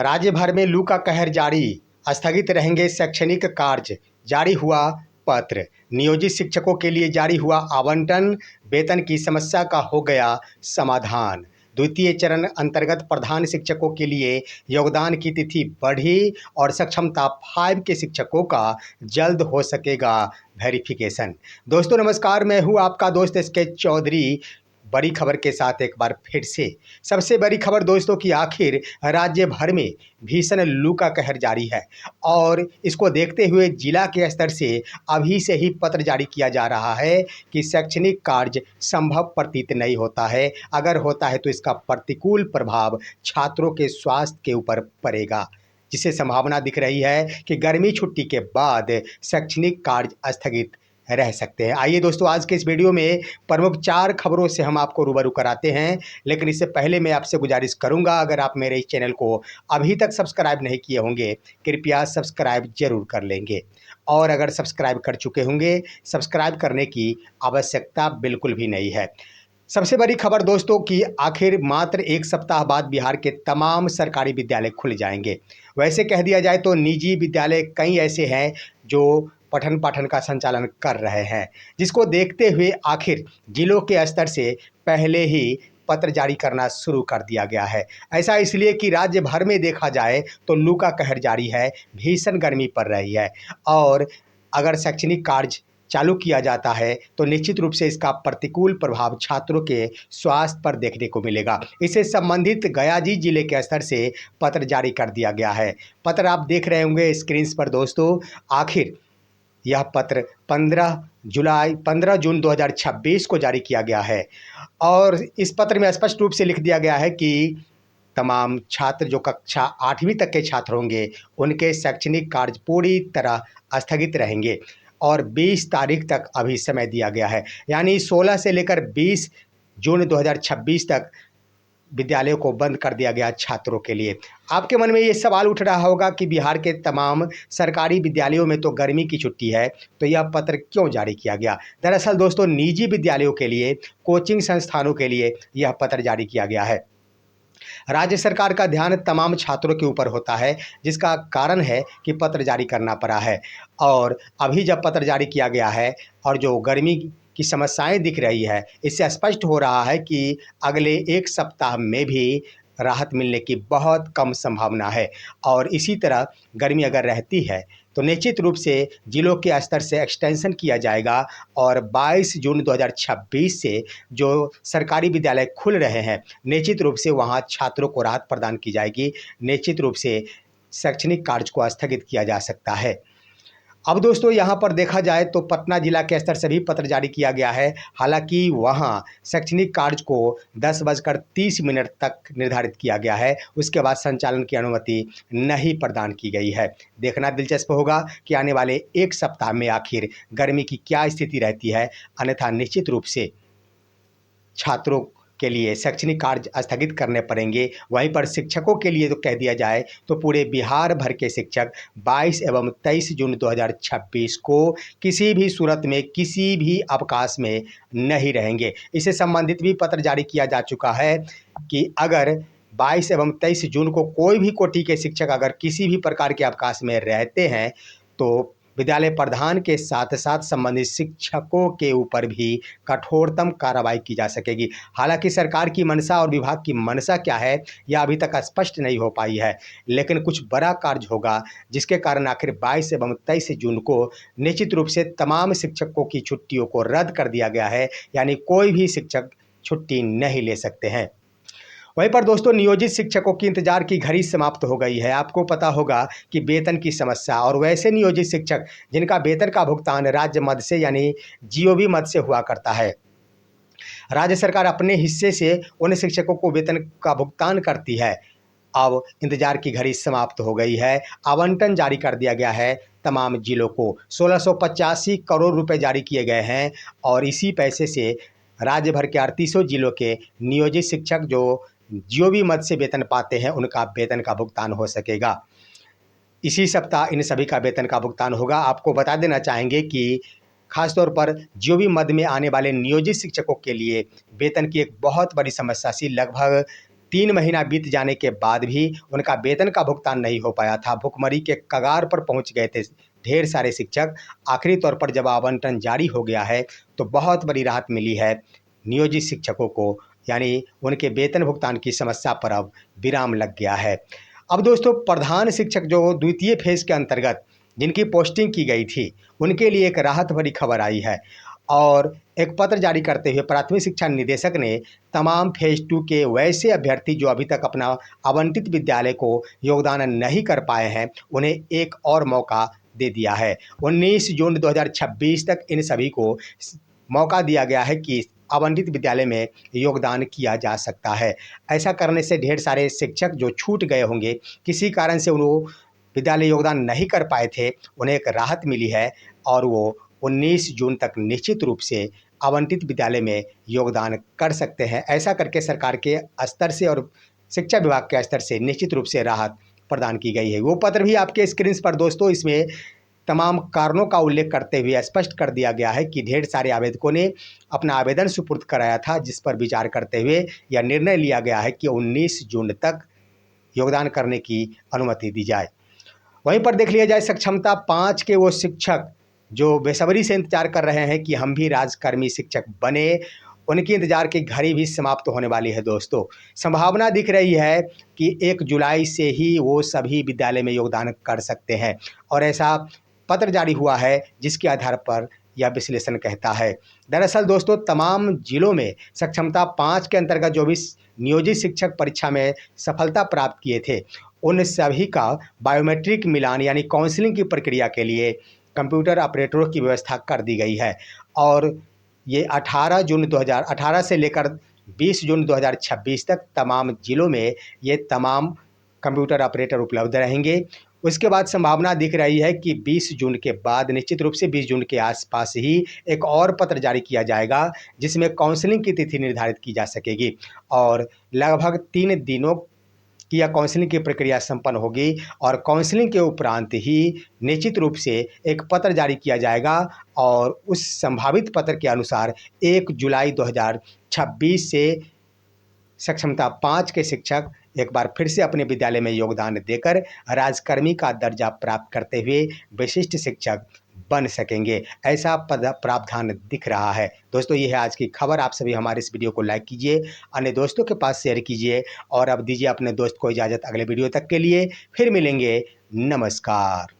राज्य भर में लू का कहर जारी, स्थगित रहेंगे शैक्षणिक कार्य। जारी हुआ पत्र। नियोजित शिक्षकों के लिए जारी हुआ आवंटन, वेतन की समस्या का हो गया समाधान। द्वितीय चरण अंतर्गत प्रधान शिक्षकों के लिए योगदान की तिथि बढ़ी और सक्षमता 5 के शिक्षकों का जल्द हो सकेगा वेरिफिकेशन। दोस्तों नमस्कार, मैं हूं आपका दोस्त एसके चौधरी। बड़ी खबर के साथ एक बार फिर से। सबसे बड़ी खबर दोस्तों कि आखिर राज्य भर में भीषण लू का कहर जारी है और इसको देखते हुए जिला के स्तर से अभी से ही पत्र जारी किया जा रहा है कि शैक्षणिक कार्य संभव प्रतीत नहीं होता है। अगर होता है तो इसका प्रतिकूल प्रभाव छात्रों के स्वास्थ्य के ऊपर पड़ेगा, जिससे संभावना दिख रही है कि गर्मी छुट्टी के बाद शैक्षणिक कार्य स्थगित रह सकते हैं। आइए दोस्तों, आज के इस वीडियो में प्रमुख 4 खबरों से हम आपको रूबरू कराते हैं। लेकिन इससे पहले मैं आपसे गुजारिश करूंगा, अगर आप मेरे इस चैनल को अभी तक सब्सक्राइब नहीं किए होंगे, कृपया सब्सक्राइब जरूर कर लेंगे। और अगर सब्सक्राइब कर चुके होंगे, सब्सक्राइब करने की आवश्यकता बिल्कुल भी नहीं है। सबसे बड़ी खबर दोस्तों कि आखिर मात्र 1 सप्ताह बाद बिहार के तमाम सरकारी विद्यालय खुल जाएंगे। वैसे कह दिया जाए तो निजी विद्यालय कई ऐसे हैं जो पठन पाठन का संचालन कर रहे हैं, जिसको देखते हुए आखिर जिलों के स्तर से पहले ही पत्र जारी करना शुरू कर दिया गया है। ऐसा इसलिए कि राज्य भर में देखा जाए तो लू का कहर जारी है, भीषण गर्मी पड़ रही है और अगर शैक्षणिक कार्य चालू किया जाता है तो निश्चित रूप से इसका प्रतिकूल प्रभाव छात्रों के स्वास्थ्य पर देखने को मिलेगा। इससे संबंधित गयाजी जिले के स्तर से पत्र जारी कर दिया गया है। पत्र आप देख रहे होंगे स्क्रीन पर दोस्तों। आखिर यह पत्र 15 जून 2026 को जारी किया गया है और इस पत्र में स्पष्ट रूप से लिख दिया गया है कि तमाम छात्र जो कक्षा 8वीं तक के छात्र होंगे उनके शैक्षणिक कार्य पूरी तरह स्थगित रहेंगे और 20 तारीख तक अभी समय दिया गया है, यानी 16 से लेकर 20 जून 2026 तक विद्यालयों को बंद कर दिया गया छात्रों के लिए। आपके मन में ये सवाल उठ रहा होगा कि बिहार के तमाम सरकारी विद्यालयों में तो गर्मी की छुट्टी है, तो यह पत्र क्यों जारी किया गया। दरअसल दोस्तों निजी विद्यालयों के लिए, कोचिंग संस्थानों के लिए यह पत्र जारी किया गया है। राज्य सरकार का ध्यान तमाम छात्रों के ऊपर होता है, जिसका कारण है कि पत्र जारी करना पड़ा है। और अभी जब पत्र जारी किया गया है और जो गर्मी की समस्याएं दिख रही है, इससे स्पष्ट हो रहा है कि अगले 1 सप्ताह में भी राहत मिलने की बहुत कम संभावना है। और इसी तरह गर्मी अगर रहती है तो निश्चित रूप से जिलों के स्तर से एक्सटेंशन किया जाएगा और 22 जून 2026 से जो सरकारी विद्यालय खुल रहे हैं, निश्चित रूप से वहां छात्रों को राहत प्रदान की जाएगी। निश्चित रूप से शैक्षणिक कार्य को स्थगित किया जा सकता है। अब दोस्तों यहाँ पर देखा जाए तो पटना जिला के स्तर से भी पत्र जारी किया गया है। हालांकि वहाँ शैक्षणिक कार्य को 10:30 तक निर्धारित किया गया है, उसके बाद संचालन की अनुमति नहीं प्रदान की गई है। देखना दिलचस्प होगा कि आने वाले 1 सप्ताह में आखिर गर्मी की क्या स्थिति रहती है। अन्यथा निश्चित रूप से छात्रों के लिए शैक्षणिक कार्य स्थगित करने पड़ेंगे। वहीं पर शिक्षकों के लिए तो कह दिया जाए तो पूरे बिहार भर के शिक्षक 22 एवं 23 जून 2026 को किसी भी सूरत में किसी भी अवकाश में नहीं रहेंगे। इससे संबंधित भी पत्र जारी किया जा चुका है कि अगर 22 एवं 23 जून को कोई भी कोटि के शिक्षक अगर किसी भी प्रकार के अवकाश में रहते हैं तो विद्यालय प्रधान के साथ साथ संबंधित शिक्षकों के ऊपर भी कठोरतम कार्रवाई की जा सकेगी। हालांकि सरकार की मंशा और विभाग की मंशा क्या है यह अभी तक स्पष्ट नहीं हो पाई है, लेकिन कुछ बड़ा कार्य होगा जिसके कारण आखिर 22 एवं 23 जून को निश्चित रूप से तमाम शिक्षकों की छुट्टियों को रद्द कर दिया गया है, यानी कोई भी शिक्षक छुट्टी नहीं ले सकते हैं। वहीं पर दोस्तों नियोजित शिक्षकों की इंतजार की घड़ी समाप्त हो गई है। आपको पता होगा कि वेतन की समस्या और वैसे नियोजित शिक्षक जिनका वेतन का भुगतान राज्य मद से यानी जीओबी मद से हुआ करता है, राज्य सरकार अपने हिस्से से उन शिक्षकों को वेतन का भुगतान करती है। अब इंतजार की घड़ी समाप्त हो गई है। आवंटन जारी कर दिया गया है। तमाम जिलों को 1685 करोड़ रुपए जारी किए गए हैं और इसी पैसे से राज्य भर के 38 जिलों के नियोजित शिक्षक जो जीओबी मद से वेतन पाते हैं उनका वेतन का भुगतान हो सकेगा। इसी सप्ताह इन सभी का वेतन का भुगतान होगा। आपको बता देना चाहेंगे कि खासतौर पर जीओबी मद में आने वाले नियोजित शिक्षकों के लिए वेतन की एक बहुत बड़ी समस्या सी लगभग 3 महीना बीत जाने के बाद भी उनका वेतन का भुगतान नहीं हो पाया था। भुखमरी के कगार पर पहुंच गए थे ढेर सारे शिक्षक। आखिरी तौर पर जब आवंटन जारी हो गया है तो बहुत बड़ी राहत मिली है नियोजित शिक्षकों को, यानी उनके वेतन भुगतान की समस्या पर अब विराम लग गया है। अब दोस्तों, प्रधान शिक्षक जो द्वितीय फेज के अंतर्गत जिनकी पोस्टिंग की गई थी, उनके लिए एक राहत भरी खबर आई है और एक पत्र जारी करते हुए प्राथमिक शिक्षा निदेशक ने तमाम फेज 2 के वैसे अभ्यर्थी जो अभी तक अपना आवंटित विद्यालय को योगदान नहीं कर पाए हैं, उन्हें एक और मौका दे दिया है। 19 जून 2026 तक इन सभी को मौका दिया गया है कि आवंटित विद्यालय में योगदान किया जा सकता है। ऐसा करने से ढेर सारे शिक्षक जो छूट गए होंगे, किसी कारण से वो विद्यालय योगदान नहीं कर पाए थे, उन्हें एक राहत मिली है और वो 19 जून तक निश्चित रूप से आवंटित विद्यालय में योगदान कर सकते हैं। ऐसा करके सरकार के स्तर से और शिक्षा विभाग के स्तर से निश्चित रूप से राहत प्रदान की गई है। वो पत्र भी आपके स्क्रीन पर दोस्तों, इसमें तमाम कारणों का उल्लेख करते हुए स्पष्ट कर दिया गया है कि ढेर सारे आवेदकों ने अपना आवेदन सुपुर्द कराया था, जिस पर विचार करते हुए यह निर्णय लिया गया है कि 19 जून तक योगदान करने की अनुमति दी जाए। वहीं पर देख लिया जाए सक्षमता 5 के वो शिक्षक जो बेसब्री से इंतजार कर रहे हैं कि हम भी राजकर्मी शिक्षक बने, उनकी इंतजार की घड़ी भी समाप्त होने वाली है दोस्तों। संभावना दिख रही है कि 1 जुलाई से ही वो सभी विद्यालय में योगदान कर सकते हैं और ऐसा पत्र जारी हुआ है जिसके आधार पर यह विश्लेषण कहता है। दरअसल दोस्तों, तमाम जिलों में सक्षमता 5 के अंतर्गत जो भी नियोजित शिक्षक परीक्षा में सफलता प्राप्त किए थे, उन सभी का बायोमेट्रिक मिलान यानी काउंसलिंग की प्रक्रिया के लिए कंप्यूटर ऑपरेटरों की व्यवस्था कर दी गई है और ये 18 से लेकर 20 जून 2026 तक तमाम जिलों में ये तमाम कंप्यूटर ऑपरेटर उपलब्ध रहेंगे। उसके बाद संभावना दिख रही है कि 20 जून के बाद निश्चित रूप से 20 जून के आसपास ही एक और पत्र जारी किया जाएगा जिसमें काउंसलिंग की तिथि निर्धारित की जा सकेगी और लगभग 3 दिनों कि यह काउंसलिंग की प्रक्रिया संपन्न होगी और काउंसलिंग के उपरांत ही निश्चित रूप से एक पत्र जारी किया जाएगा और उस संभावित पत्र के अनुसार 1 जुलाई 2026 से सक्षमता 5 के शिक्षक एक बार फिर से अपने विद्यालय में योगदान देकर राजकर्मी का दर्जा प्राप्त करते हुए विशिष्ट शिक्षक बन सकेंगे, ऐसा प्रावधान दिख रहा है। दोस्तों, ये है आज की खबर। आप सभी हमारे इस वीडियो को लाइक कीजिए, अन्य दोस्तों के पास शेयर कीजिए और अब दीजिए अपने दोस्त को इजाज़त। अगले वीडियो तक के लिए फिर मिलेंगे। नमस्कार।